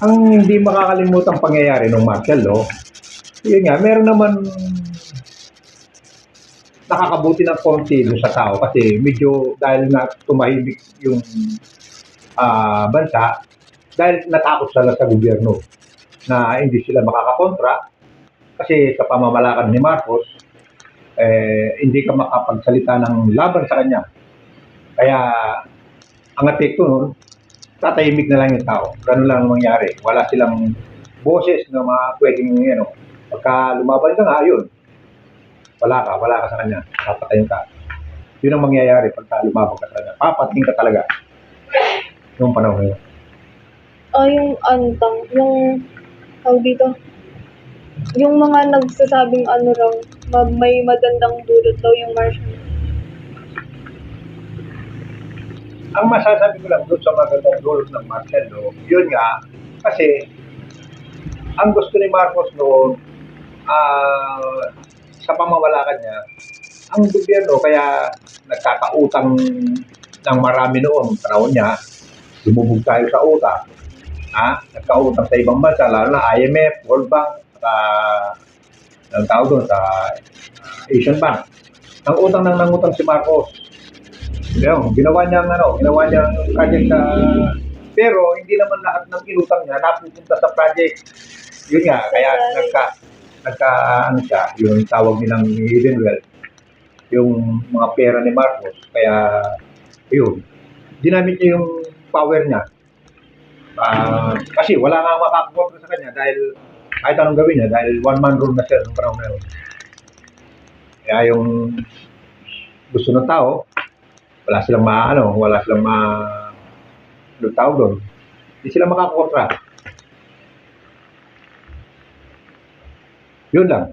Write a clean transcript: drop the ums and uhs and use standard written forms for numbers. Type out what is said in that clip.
Ang hindi makakalimutang pangyayari nung martial law, yun nga, meron naman nakakabuti ng konti dun sa tao kasi medyo dahil na tumahimik yung bansa, dahil natakot sila sa gobyerno na hindi sila makakakontra kasi sa pamamalakad ni Marcos, hindi ka makapagsalita ng laban sa kanya. Kaya ang epekto nun, tatahimik na lang yung tao. Ganun lang ang mangyari. Wala silang boses na mga pwedeng, pagka lumaban ka nga, yun, wala ka sa kanya. Papatayin ka. Yun ang mangyayari pagka lumaban ka sa kanya. Papatayin ka talaga. Yung panahon ngayon. Yung antang, yung, tawag dito, yung mga nagsasabing ano raw, may magandang dulot daw yung martial. Ang masasabi ko lang doon sa magandang dulot ng martial law, yun nga, kasi ang gusto ni Marcos noon, sa pamamalakad niya, ang gobyerno kaya nagkakautang ng marami noon, panahon niya, lumubog tayo sa utang. Nagkautang sa ibang bansa, lalo na IMF, World Bank, ang tawag doon sa Asian Bank. Ang utang nang nangutang si Marcos. Ginawa niyang project sa pero hindi naman lahat ng inutang niya napupunta sa project. Yun nga, kaya ano siya, yung tawag nilang hidden wealth, yung mga pera ni Marcos. Kaya, yun, ginamit niya yung power niya. Kasi wala nga makakontra sa kanya dahil kahit anong gawin niya, dahil one-man rule na siya nung panahon na yun. Kaya yung gusto ng tao, wala silang tawag doon. Hindi sila makakontra. Yun lang.